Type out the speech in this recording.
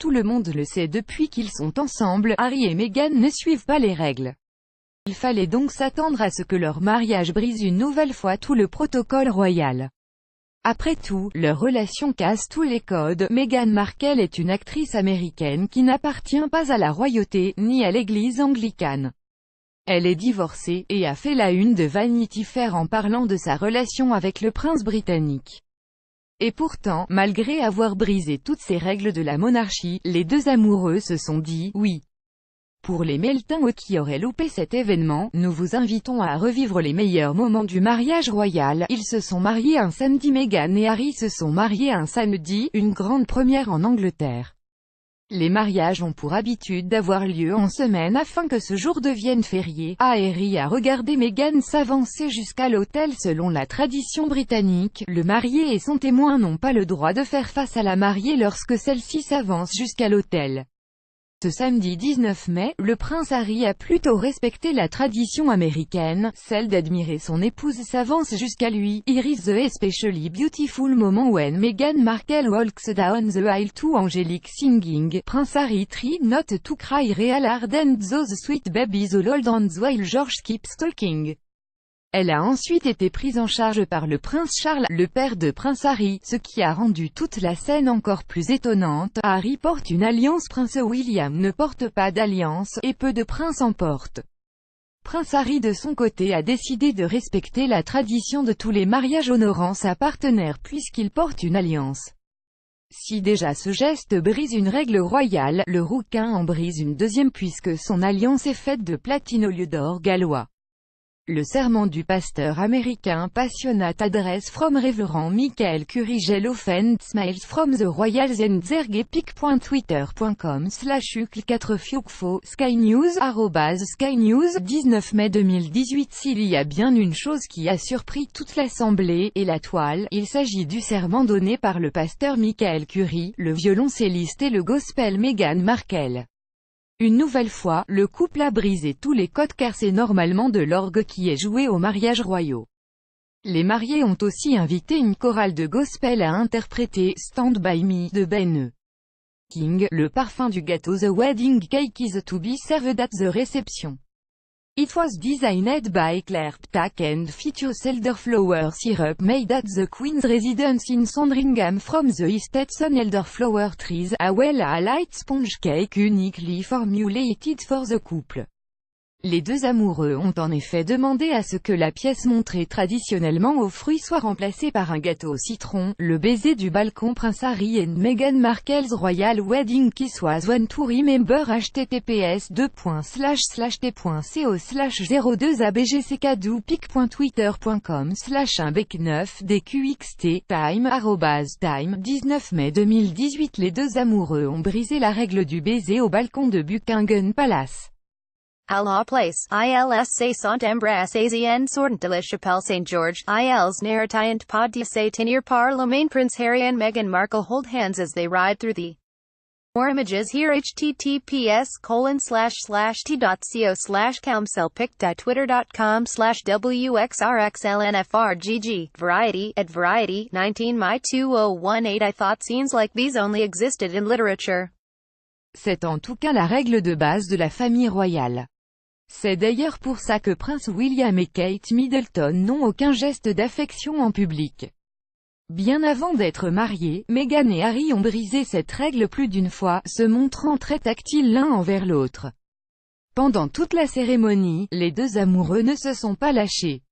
tout le monde le sait depuis qu'ils sont ensemble, Harry et Meghan ne suivent pas les règles. Il fallait donc s'attendre à ce que leur mariage brise une nouvelle fois tout le protocole royal. Après tout, leur relation casse tous les codes. Meghan Markle est une actrice américaine qui n'appartient pas à la royauté, ni à l'église anglicane. Elle est divorcée, et a fait la une de Vanity Fair en parlant de sa relation avec le prince britannique. Et pourtant, malgré avoir brisé toutes ces règles de la monarchie, les deux amoureux se sont dit « oui ». Pour les Meltons qui auraient loupé cet événement, nous vous invitons à revivre les meilleurs moments du mariage royal. Ils se sont mariés un samedi. Meghan et Harry se sont mariés un samedi, une grande première en Angleterre. Les mariages ont pour habitude d'avoir lieu en semaine afin que ce jour devienne férié. Harry a regardé Meghan s'avancer jusqu'à l'autel. Selon la tradition britannique, le marié et son témoin n'ont pas le droit de faire face à la mariée lorsque celle-ci s'avance jusqu'à l'autel. Ce samedi 19 mai, le prince Harry a plutôt respecté la tradition américaine, celle d'admirer son épouse s'avance jusqu'à lui. Here is the especially beautiful moment when Meghan Markle walks down the aisle to angelic singing. Prince Harry try not to cry real hard and those sweet babies all hold hands while George keeps talking. Elle a ensuite été prise en charge par le prince Charles, le père de prince Harry, ce qui a rendu toute la scène encore plus étonnante. Harry porte une alliance, prince William ne porte pas d'alliance, et peu de princes en portent. Prince Harry de son côté a décidé de respecter la tradition de tous les mariages honorant sa partenaire puisqu'il porte une alliance. Si déjà ce geste brise une règle royale, le rouquin en brise une deuxième puisque son alliance est faite de platine au lieu d'or gallois. Le serment du pasteur américain Passionate Address from Reverend Michael Curry Gel Offend Smiles from the Royals and Zergepic.twitter.com/ukl4fiukfo Sky News @Sky News 19 mai 2018. S'il y a bien une chose qui a surpris toute l'assemblée et la toile, il s'agit du serment donné par le pasteur Michael Curry, le violoncelliste et le gospel Meghan Markle. Une nouvelle fois, le couple a brisé tous les codes car c'est normalement de l'orgue qui est joué aux mariages royaux. Les mariés ont aussi invité une chorale de gospel à interpréter « Stand By Me » de Ben King. Le parfum du gâteau The Wedding Cake is to be served at the reception. It was designed by Claire Ptak and features elderflower syrup made at the Queen's residence in Sandringham from the Eastetson elderflower trees, as well as a light sponge cake uniquely formulated for the couple. Les deux amoureux ont en effet demandé à ce que la pièce montrée traditionnellement aux fruits soit remplacée par un gâteau au citron. Le baiser du balcon. Prince Harry and Meghan Markle's Royal Wedding Kiss was one to remember. https://t.co/02abgckadou.twitter.com/1bec9dqxt time @time 19 mai 2018. Les deux amoureux ont brisé la règle du baiser au balcon de Buckingham Palace. Allah Place, ILS Saint Embrace AZN Sortent de la Chapelle St. George, ILS Narratiant Pod de Saint-Tenir Parlement. Prince Harry and Meghan Markle hold hands as they ride through the. More images here. https://t.co/camselpic.twitter.com/wxrxlnfrgg. Variety, at Variety, 19 May 2018. I thought scenes like these only existed in literature. C'est en tout cas la règle de base de la famille royale. C'est d'ailleurs pour ça que Prince William et Kate Middleton n'ont aucun geste d'affection en public. Bien avant d'être mariés, Meghan et Harry ont brisé cette règle plus d'une fois, se montrant très tactiles l'un envers l'autre. Pendant toute la cérémonie, les deux amoureux ne se sont pas lâchés.